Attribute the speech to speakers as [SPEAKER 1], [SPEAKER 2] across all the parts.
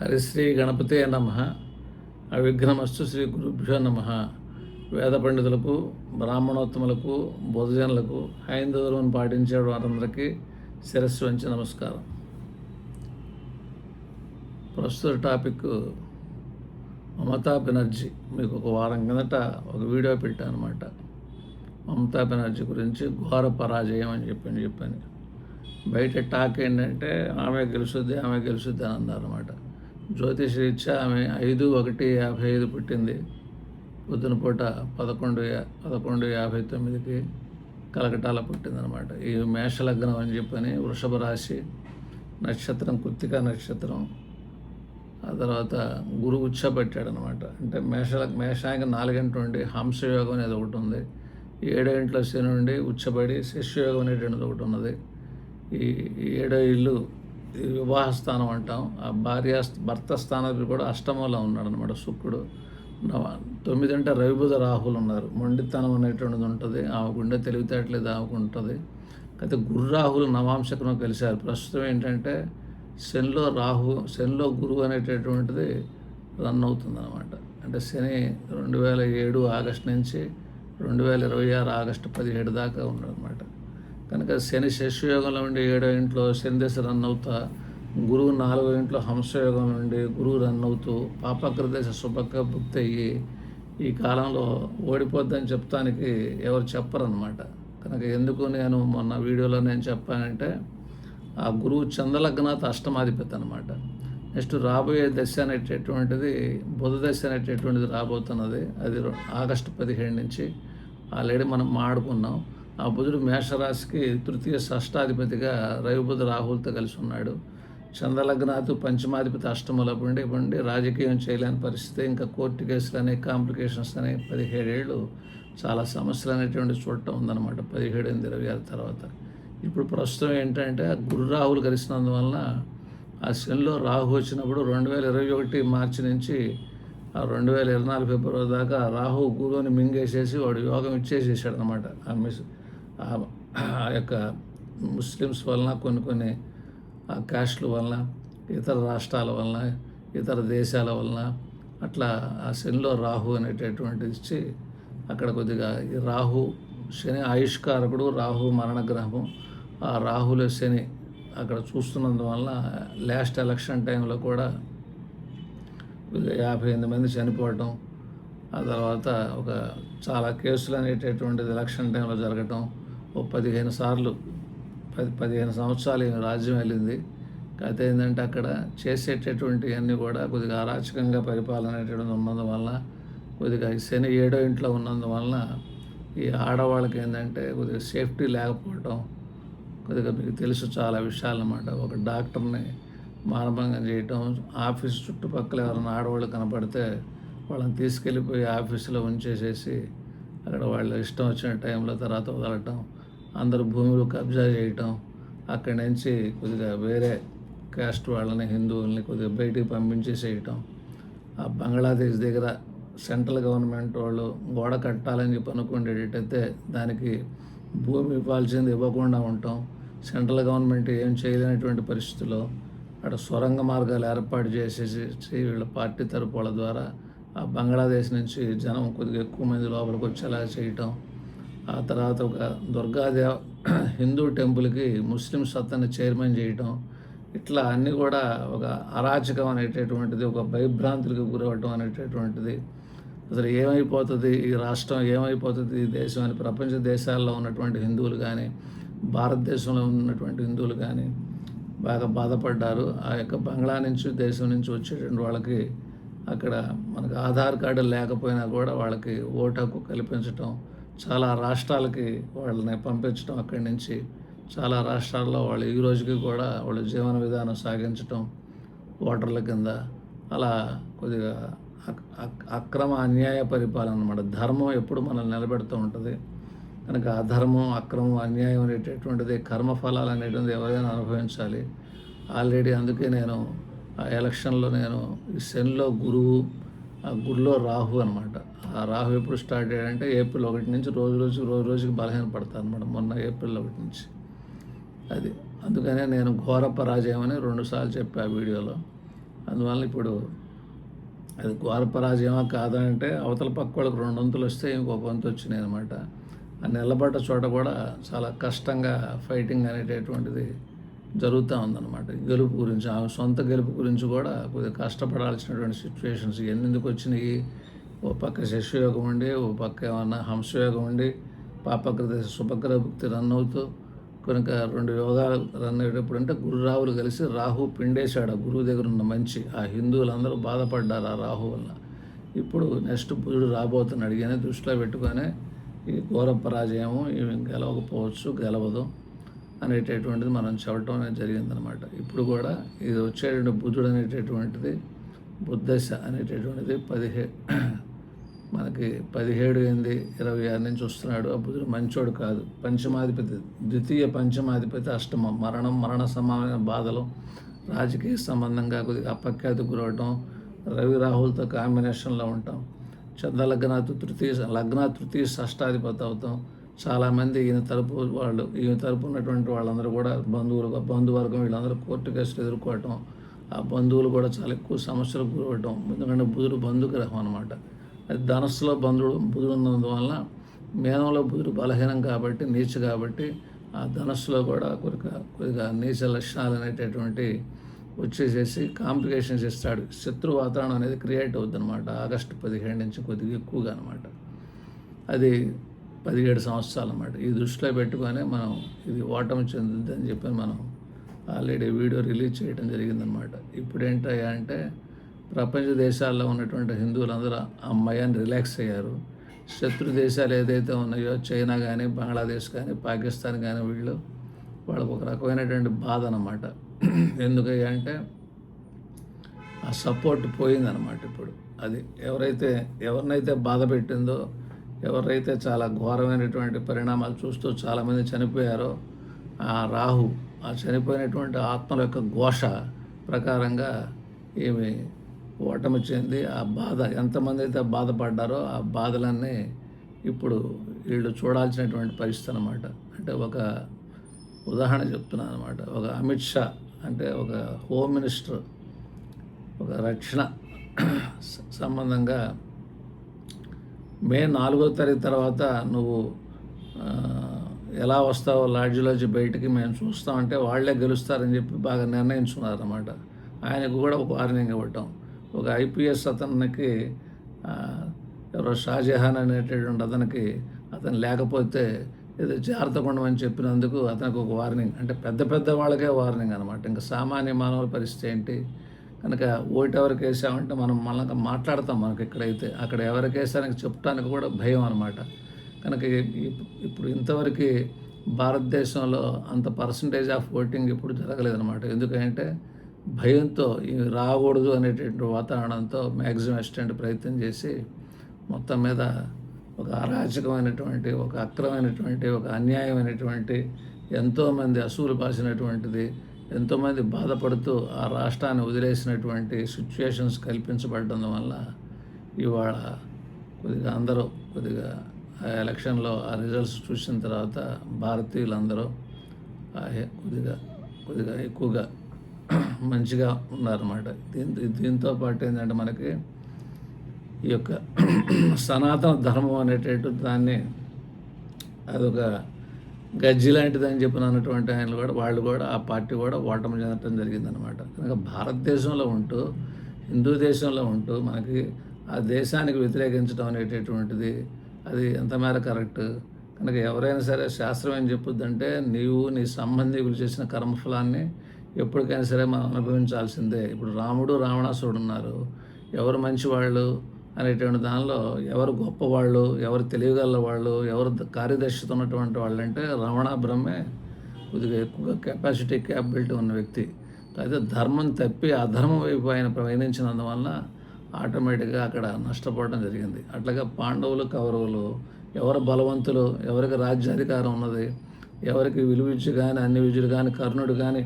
[SPEAKER 1] హరిశ్రీ గణపతే నమ. అవిఘ్నమస్తు శ్రీ గురుభ్యో నమ. వేద పండితులకు, బ్రాహ్మణోత్తములకు, బుధజనులకు, హైందవులను పాటించే వారందరికీ శిరస్సు వంచి నమస్కారం. ప్రస్తుత టాపిక్ మమతా బెనర్జీ. మీకు ఒక వారం కిందట ఒక వీడియో పెట్టాను అనమాట. మమతా బెనర్జీ గురించి ఘోర పరాజయం అని చెప్పాను. బయట టాక్ ఏంటంటే ఆమె గెలుస్తుంది అని అన్నారన్నమాట. జ్యోతిషరీత్యా ఆమె 5/1/55 పుట్టింది. పొద్దున పూట 11:59కి కలకటాల పుట్టిందనమాట. ఈ మేషలగ్నం అని చెప్పని వృషభ రాశి, నక్షత్రం కృత్తిక నక్షత్రం. ఆ తర్వాత గురువు ఉచ్చబట్టాడనమాట. అంటే మేషానికి 4 నుండి హంసయోగం అనేది ఒకటి ఉంది. 7 శని నుండి ఉచ్చబడి శిష్యయోగం అనేటువంటిది ఒకటి ఉన్నది. ఈ 7వ ఇల్లు వివాహ స్థానం అంటాం. ఆ భర్త స్థానానికి కూడా అష్టమంలో ఉన్నాడు అనమాట శుక్రుడు. 9 అంటే రవిబుధ రాహులు ఉన్నారు. మొండితనం అనేటువంటిది ఉంటుంది. ఆమె గుండె తెలివితేటలేదు ఆమెకు ఉంటుంది. అయితే గురు రాహులు నవాంశకం కలిశారు. ప్రస్తుతం ఏంటంటే శనిలో గురువు అనేటటువంటిది రన్ అవుతుంది అనమాట. అంటే శని 2007 ఆగస్టు నుంచి 2026 ఆగస్టు 17 దాకా ఉన్నాడనమాట. కనుక శని శశయోగంలో ఉండి 7వ ఇంట్లో శని దశ రన్ అవుతా, గురువు 4వ ఇంట్లో హంసయోగం నుండి గురువు రన్ అవుతూ పాపగ్ర దశ శుభక్క భుక్తి అయ్యి ఈ కాలంలో ఓడిపోద్దని చెప్తానికి ఎవరు చెప్పరనమాట. కనుక ఎందుకు నేను మొన్న వీడియోలో నేను చెప్పానంటే ఆ గురువు చంద్రలగ్నాథ్ అష్టమాధిపతి అనమాట. నెక్స్ట్ రాబోయే దశ అనేటటువంటిది బుధ దశ అనేటటువంటిది రాబోతున్నది. అది ఆగస్టు 17 నుంచి ఆల్రెడీ మనం మాడుకున్నాం. ఆ బుధుడు మేషరాశికి తృతీయ షష్టాధిపతిగా రవిబుధ రాహులతో కలిసి ఉన్నాడు. చంద్రలగ్నాథ్ పంచమాధిపతి అష్టమంలో ఉండి రాజకీయం చేయలేని పరిస్థితి, ఇంకా కోర్టు కేసులు అనే కాంప్లికేషన్స్ అనే 17 ఏళ్ళు చాలా సమస్యలు అనేటువంటి చూడటం ఉందన్నమాట. 17-26 తర్వాత ఇప్పుడు ప్రస్తుతం ఏంటంటే ఆ గురు రాహులు కలిసినందువలన ఆ శనిలో రాహు వచ్చినప్పుడు 2021 మార్చి నుంచి ఆ 2024 ఫిబ్రవరి దాకా రాహు గురువుని మింగేసేసి వాడు యోగం ఇచ్చేసేసాడు అనమాట. ఆ యొక్క ముస్లిమ్స్ వలన కొన్ని ఆ క్యాస్ట్ల వలన, ఇతర రాష్ట్రాల వలన, ఇతర దేశాల వలన అట్లా ఆ శనిలో రాహు అనేటటువంటిది ఇచ్చి అక్కడ కొద్దిగా ఈ రాహు శని ఆయుష్కారకుడు, రాహు మరణగ్రహము. ఆ రాహుల శని అక్కడ చూస్తున్నందువల్ల లాస్ట్ ఎలక్షన్ టైంలో కూడా 58 మంది చనిపోవటం, ఆ తర్వాత ఒక చాలా కేసులు అనేటటువంటిది ఎలక్షన్ టైంలో జరగటం, 15 సంవత్సరాలు రాజ్యం వెళ్ళింది. అయితే ఏంటంటే అక్కడ చేసేటటువంటి అన్నీ కూడా కొద్దిగా అరాచకంగా పరిపాలన అనేటువంటిది ఉన్నందువల్ల, కొద్దిగా ఈ శని 7వ ఇంట్లో ఉన్నందువలన ఈ ఆడవాళ్ళకి ఏంటంటే కొద్దిగా సేఫ్టీ లేకపోవటం, కొద్దిగా మీకు తెలుసు చాలా విషయాలు అన్నమాట. ఒక డాక్టర్ని మానభంగం చేయటం, ఆఫీస్ చుట్టుపక్కల ఎవరైనా ఆడవాళ్ళు కనపడితే వాళ్ళని తీసుకెళ్ళిపోయి ఆఫీసులో ఉంచేసేసి అక్కడ వాళ్ళు ఇష్టం వచ్చిన టైంలో తర్వాత వదలటం, అందరు భూములు కబ్జా చేయటం, అక్కడి నుంచి కొద్దిగా వేరే క్యాస్ట్ వాళ్ళని, హిందువుల్ని కొద్దిగా బయటికి పంపించేసేయటం, ఆ బంగ్లాదేశ్ దగ్గర సెంట్రల్ గవర్నమెంట్ వాళ్ళు గోడ కట్టాలని చెప్పి అనుకునేటట్టయితే దానికి భూమి ఇవ్వాల్సింది ఇవ్వకుండా ఉండటం, సెంట్రల్ గవర్నమెంట్ ఏం చేయలేనటువంటి పరిస్థితుల్లో అక్కడ సొరంగ మార్గాలు ఏర్పాటు చేసేసి వీళ్ళ పార్టీ తరపు వాళ్ళ ద్వారా ఆ బంగ్లాదేశ్ నుంచి జనం కొద్దిగా ఎక్కువ మంది లోపలికి వచ్చేలా చేయటం, ఆ తర్వాత ఒక దుర్గాదేవ హిందూ టెంపుల్కి ముస్లిమ్స్ అతన్ని చైర్మన్ చేయటం, ఇట్లా అన్నీ కూడా ఒక అరాచకం అనేటటువంటిది, ఒక భయభ్రాంతులకు గురవటం అనేటటువంటిది. అసలు ఏమైపోతుంది ఈ రాష్ట్రం, ఏమైపోతుంది ఈ దేశం అని ప్రపంచ దేశాల్లో ఉన్నటువంటి హిందువులు కానీ, భారతదేశంలో ఉన్నటువంటి హిందువులు కానీ బాగా బాధపడ్డారు. ఆ యొక్క బంగ్లా నుంచి దేశం నుంచి వచ్చేటువంటి వాళ్ళకి అక్కడ మనకు ఆధార్ కార్డు లేకపోయినా కూడా వాళ్ళకి ఓటు హక్కు కల్పించటం, చాలా రాష్ట్రాలకి వాళ్ళని పంపించడం, అక్కడి నుంచి చాలా రాష్ట్రాల్లో వాళ్ళు ఈ రోజుకి కూడా వాళ్ళ జీవన విధానం సాగించటం ఓటర్ల కింద. అలా కొద్దిగా అక్రమ అన్యాయ పరిపాలన అన్నమాట. ధర్మం ఎప్పుడు మనల్ని నిలబెడుతూ ఉంటుంది. కనుక అధర్మం, అక్రమం, అన్యాయం అనేటటువంటిది, కర్మఫలాలు అనేటువంటిది ఎవరైనా అనుభవించాలి. ఆల్రెడీ అందుకే నేను ఆ ఎలక్షన్లో నేను ఈ శనిలో గురువు, ఆ గుడిలో రాహు అనమాట. ఆ రాహు ఎప్పుడు స్టార్ట్ అయ్యాడంటే ఏప్రిల్ 1 నుంచి రోజుకి బలహీన పడతాను అనమాట. మొన్న ఏప్రిల్ 1 నుంచి అది. అందుకనే నేను ఘోర పరాజయం అని 2 సార్లు చెప్పా ఆ వీడియోలో. అందువల్ల ఇప్పుడు అది ఘోర పరాజయమా కాదా అంటే అవతల పక్క వాళ్ళకి 2 వంతులు వస్తే ఇంకొక వంతు వచ్చినాయి అనమాట. ఆ నిలబడ్డ చోట కూడా చాలా కష్టంగా ఫైటింగ్ అనేటటువంటిది జరుగుతూ ఉందన్నమాట. గెలుపు గురించి, ఆమె సొంత గెలుపు గురించి కూడా కొద్దిగా కష్టపడాల్సినటువంటి సిచ్యువేషన్స్ ఎందుకు వచ్చినాయి. ఓ పక్క శశయోగం ఉండి, ఓ పక్క ఏమన్నా హంసయోగం ఉండి, పాపగ్రత శుభగ్రభుక్తి రన్ అవుతూ కనుక 2 యోగాలు రన్ అయ్యేటప్పుడు అంటే గురు రాహులు కలిసి రాహు పిండేశాడు ఆ గురువు దగ్గర ఉన్న మంచి. ఆ హిందువులందరూ బాధపడ్డారు ఆ రాహు వల్ల. ఇప్పుడు నెక్స్ట్ బుధుడు రాబోతున్నాడు. ఇవన్నీ దృష్టిలో పెట్టుకొని ఈ ఘోర పరాజయము ఇవి గెలవకపోవచ్చు, గెలవదు అనేటటువంటిది మనం చెప్పడం అనేది జరిగిందనమాట. ఇప్పుడు కూడా ఇది వచ్చేటువంటి బుధుడు అనేటటువంటిది బుద్ధశ అనేటటువంటిది మనకి 17/8/26 నుంచి వస్తున్నాడు. ఆ బుధుడు మంచోడు కాదు, పంచమాధిపతి, ద్వితీయ పంచమాధిపతి అష్టమం, మరణ సమానమైన బాధలు, రాజకీయ సంబంధంగా కొద్దిగా అపఖ్యాతి గురవటం, రవి రాహులతో కాంబినేషన్లో ఉంటాం, చంద్రలగ్నాత్ తృతీయ షష్టాధిపతి అవుతాం. చాలామంది ఈయన తరపు ఉన్నటువంటి వాళ్ళందరూ కూడా బంధువర్గం వీళ్ళందరూ కోర్టు కేసులు ఎదుర్కోవటం, ఆ బంధువులు కూడా చాలా ఎక్కువ సమస్యలకు గురవటం. ఎందుకంటే బుధుడు బంధుగ్రహం అనమాట. అది ధనస్సులో బుధుడు ఉన్నందువల్ల మేనంలో బుధుడు బలహీనం కాబట్టి, నీచ కాబట్టి ఆ ధనస్సులో కూడా కొద్దిగా నీచ లక్షణాలు అనేటటువంటి వచ్చేసేసి కాంప్లికేషన్స్ ఇస్తాడు. శత్రు వాతావరణం అనేది క్రియేట్ అవుద్ది అనమాట. ఆగస్టు 17 నుంచి కొద్దిగా ఎక్కువగా అనమాట. అది 17 సంవత్సరాలు అన్నమాట. ఈ దృష్టిలో పెట్టుకొని మనం ఇది ఓటమి చెందుద్దని చెప్పి మనం ఆల్రెడీ వీడియో రిలీజ్ చేయడం జరిగిందనమాట. ఇప్పుడు ఏంటయ్యా అంటే ప్రపంచ దేశాల్లో ఉన్నటువంటి హిందువులందరూ అమ్మాయిని రిలాక్స్ అయ్యారు. శత్రు దేశాలు ఏదైతే ఉన్నాయో చైనా కానీ, బంగ్లాదేశ్ కానీ, పాకిస్తాన్ కానీ వాళ్ళకు ఒక రకమైనటువంటి బాధ అన్నమాట. ఎందుకయ్యా అంటే ఆ సపోర్ట్ పోయిందనమాట. ఇప్పుడు అది ఎవరినైతే బాధ పెట్టిందో, ఎవరైతే చాలా ఘోరమైనటువంటి పరిణామాలు చూస్తూ చాలామంది చనిపోయారో, ఆ రాహు ఆ చనిపోయినటువంటి ఆత్మల యొక్క ఘోష ప్రకారంగా ఏమి ఓటమి చెంది ఆ బాధ ఎంతమంది అయితే బాధపడ్డారో ఆ బాధలన్నీ ఇప్పుడు వీళ్ళు చూడాల్సినటువంటి పరిస్థితి అనమాట. అంటే ఒక ఉదాహరణ చెప్తున్నాను అనమాట. ఒక అమిత్ షా అంటే ఒక హోమ్ మినిస్టర్, ఒక రక్షణ సంబంధంగా మే 4వ తారీఖు తర్వాత నువ్వు ఎలా వస్తావో లాడ్జిలోంచి బయటికి మేము చూస్తామంటే వాళ్ళే గెలుస్తారని చెప్పి బాగా నిర్ణయించుకున్నారన్నమాట. ఆయనకు కూడా ఒక వార్నింగ్ ఇవ్వటం. ఒక ఐపీఎస్ అతనికి ఎవరో షాజహాన్ అనేటటువంటి అతను లేకపోతే ఏదో జాగ్రత్తగా ఉండమని చెప్పినందుకు అతనికి ఒక వార్నింగ్. అంటే పెద్ద వాళ్ళకే వార్నింగ్ అనమాట. ఇంకా సామాన్య మానవుల పరిస్థితి ఏంటి కనుక ఓటు ఎవరికి వేసామంటే మనం మళ్ళీ మాట్లాడతాం. మనకి ఇక్కడైతే అక్కడ ఎవరికి వేసానికి చెప్పడానికి కూడా భయం అనమాట. కనుక ఇప్పుడు ఇంతవరకు భారతదేశంలో అంత పర్సంటేజ్ ఆఫ్ ఓటింగ్ ఇప్పుడు జరగలేదన్నమాట. ఎందుకంటే భయంతో ఇవి రాకూడదు అనేటువంటి వాతావరణంతో మ్యాక్సిమం ఎక్స్టెంట్ ప్రయత్నం చేసి మొత్తం మీద ఒక అరాచకమైనటువంటి, ఒక అక్రమైనటువంటి, ఒక అన్యాయమైనటువంటి, ఎంతోమంది అసూలు బాసినటువంటిది, ఎంతోమంది బాధపడుతూ ఆ రాష్ట్రాన్ని వదిలేసినటువంటి సిచ్యువేషన్స్ కల్పించబడడం వల్ల ఇవాళ అందరూ ఆ ఎలక్షన్లో ఆ రిజల్ట్స్ చూసిన తర్వాత భారతీయులందరూ కొద్దిగా ఎక్కువగా మంచిగా ఉన్నారన్నమాట. దీంతో పాటు ఏంటంటే మనకి ఈ యొక్క సనాతన ధర్మం అనేటటువంటి దాన్ని అదొక గజ్జి లాంటిదని చెప్పిన అన్నటువంటి వాళ్ళు కూడా ఆ పార్టీ కూడా ఓటమి చెందడం జరిగిందనమాట. కనుక భారతదేశంలో ఉంటూ, హిందూ దేశంలో ఉంటూ మనకి ఆ దేశానికి వ్యతిరేకించడం అనేటటువంటిది అది ఎంత మేర కరెక్ట్. కనుక ఎవరైనా సరే శాస్త్రం ఏం చెప్పుద్దంటే నీవు నీ సంబంధికులు చేసిన కర్మఫలాన్ని ఎప్పటికైనా సరే మనం అనుభవించాల్సిందే. ఇప్పుడు రాముడు రావణాసురుడు ఉన్నారు. ఎవరు మంచివాళ్ళు అనేటువంటి దానిలో ఎవరు గొప్పవాళ్ళు, ఎవరు తెలియగల వాళ్ళు, ఎవరు కార్యదర్శిత ఉన్నటువంటి వాళ్ళు అంటే రమణ బ్రహ్మే కొద్దిగా ఎక్కువగా క్యాపబిలిటీ ఉన్న వ్యక్తి. అయితే ధర్మం తప్పి అధర్మం వైపు ఆయన ప్రయాణించినందువల్ల ఆటోమేటిక్గా అక్కడ నష్టపోవడం జరిగింది. అట్లాగే పాండవులు, కౌరవులు ఎవరు బలవంతులు, ఎవరికి రాజ్యాధికారం ఉన్నది, ఎవరికి విలువిద్య కానీ, అన్ని విద్యలు కానీ, కర్ణుడు కానీ,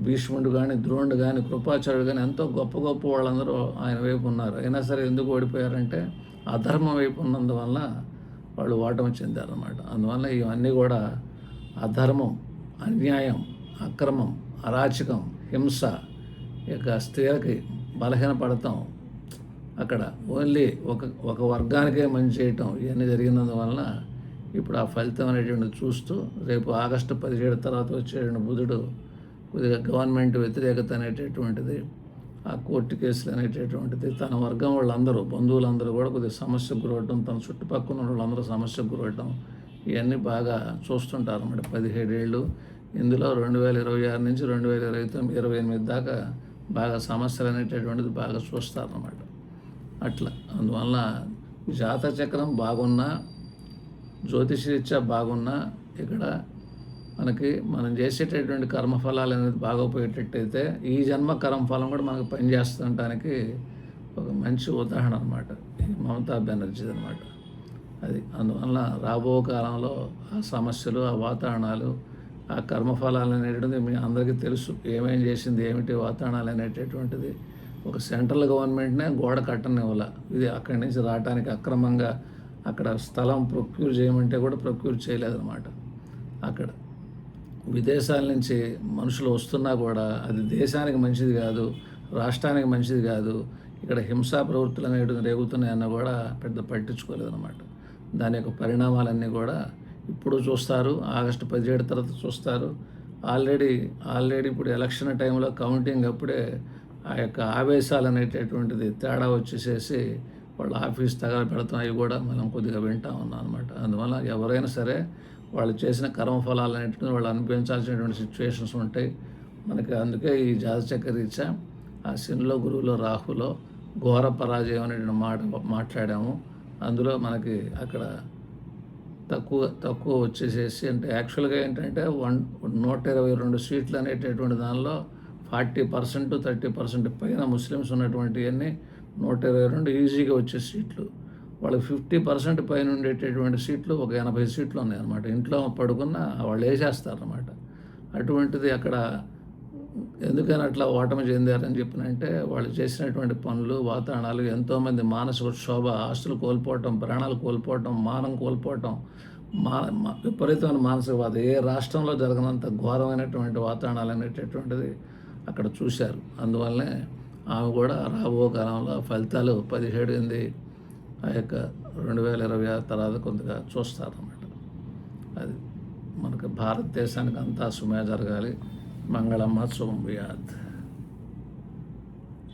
[SPEAKER 1] భీష్ముడు కానీ, ద్రోణుడు కానీ, కృపాచార్యుడు కానీ ఎంతో గొప్ప వాళ్ళందరూ ఆయన వైపు ఉన్నారు. అయినా సరే ఎందుకు ఓడిపోయారంటే అధర్మం వైపు ఉన్నందువల్ల వాళ్ళు ఓటమి చెందారన్నమాట. అందువల్ల ఇవన్నీ కూడా అధర్మం, అన్యాయం, అక్రమం, అరాచకం, హింస, ఇక స్త్రీలకి బలహీనపడతాం. అక్కడ ఓన్లీ ఒక వర్గానికే మంచి చేయటం ఇవన్నీ జరిగినందువలన ఇప్పుడు ఆ ఫలితం అనేటువంటిది చూస్తూ రేపు ఆగస్టు 17 తర్వాత వచ్చేటువంటి బుధుడు కొద్దిగా గవర్నమెంట్ వ్యతిరేకత అనేటటువంటిది, ఆ కోర్టు కేసులు అనేటటువంటిది, తన వర్గం వాళ్ళందరూ బంధువులందరూ కూడా కొద్దిగా సమస్యకు గురవటం, తన చుట్టుపక్కల ఉన్న వాళ్ళందరూ సమస్యకు గురవటం ఇవన్నీ బాగా చూస్తుంటారు అన్నమాట. 17 ఏళ్ళు ఇందులో 2026 నుంచి 2028 దాకా బాగా సమస్యలు అనేటటువంటిది బాగా చూస్తారన్నమాట. అట్లా అందువల్ల జాతక చక్రం బాగున్నా, జ్యోతిషరీత్యా బాగున్నా, ఇక్కడ మనకి మనం చేసేటటువంటి కర్మఫలాలు అనేది బాగోపోయేటట్టయితే ఈ జన్మ కర్మఫలం కూడా మనకు పనిచేస్తుంటానికి ఒక మంచి ఉదాహరణ అనమాట ఈ మమతా బెనర్జీ అనమాట. అది అందువల్ల రాబో కాలంలో ఆ సమస్యలు, ఆ వాతావరణాలు, ఆ కర్మఫలాలు అనేటువంటిది మీ అందరికీ తెలుసు. ఏమేం చేసింది, ఏమిటి వాతావరణాలు అనేటటువంటిది. ఒక సెంట్రల్ గవర్నమెంట్నే గోడ కట్టనివ్వాల. ఇది అక్కడి నుంచి రావడానికి అక్రమంగా అక్కడ స్థలం ప్రొక్యూర్ చేయమంటే కూడా ప్రొక్యూర్ చేయలేదన్నమాట. అక్కడ విదేశాల నుంచి మనుషులు వస్తున్నా కూడా అది దేశానికి మంచిది కాదు, రాష్ట్రానికి మంచిది కాదు. ఇక్కడ హింసా ప్రవృత్తులు అనేవి రేగుతున్నాయన్న కూడా పెద్ద పట్టించుకోలేదన్నమాట. దాని యొక్క పరిణామాలన్నీ కూడా ఇప్పుడు చూస్తారు, ఆగస్టు 17 తర్వాత చూస్తారు. ఆల్రెడీ ఇప్పుడు ఎలక్షన్ టైంలో కౌంటింగ్ అప్పుడే ఆ యొక్క ఆవేశాలు అనేటటువంటిది తేడా వచ్చేసేసి వాళ్ళ ఆఫీస్ తగలబెడతాం, అవి కూడా మనం కొద్దిగా వింటా ఉన్నాం అనమాట. అందువల్ల ఎవరైనా సరే వాళ్ళు చేసిన కర్మఫలాలు అనేటువంటి వాళ్ళు అనుభవించాల్సినటువంటి సిచ్యువేషన్స్ ఉంటాయి మనకి. అందుకే ఈ జాతచక్ర రీత్యా ఆ శనిలో, గురువులో, రాహులో ఘోర పరాజయం అనేటువంటి మాట్లాడాము. అందులో మనకి అక్కడ తక్కువ వచ్చేసేసి, అంటే యాక్చువల్గా ఏంటంటే 122 సీట్లు అనేటటువంటి దానిలో 40% 30% పైన ముస్లిమ్స్ ఉన్నటువంటివన్నీ 122 ఈజీగా వచ్చే సీట్లు. వాళ్ళకి 50% పైన ఉండేటటువంటి సీట్లు ఒక 80 సీట్లు ఉన్నాయన్నమాట. ఇంట్లో పడుకున్న వాళ్ళు వేసేస్తారన్నమాట. అటువంటిది అక్కడ ఎందుకని అట్లా ఓటమి చెందారని చెప్పినంటే వాళ్ళు చేసినటువంటి పనులు, వాతావరణాలు, ఎంతోమంది మానసిక క్షోభ, ఆస్తులు కోల్పోవటం, ప్రాణాలు కోల్పోవటం, మానం కోల్పోవటం, విపరీతమైన మానసిక బాధ. ఏ రాష్ట్రంలో జరగనంత ఘోరమైనటువంటి వాతావరణాలు అనేటటువంటిది అక్కడ చూశారు. అందువల్లనే ఆమె కూడా రాబో కాలంలో ఫలితాలు 17 ఆ యొక్క 2026 తర్వాత కొద్దిగా చూస్తారన్నమాట. అది మనకు భారతదేశానికి అంతా సుమే జరగాలి. మంగళమ్మ శుభం భూయాత్.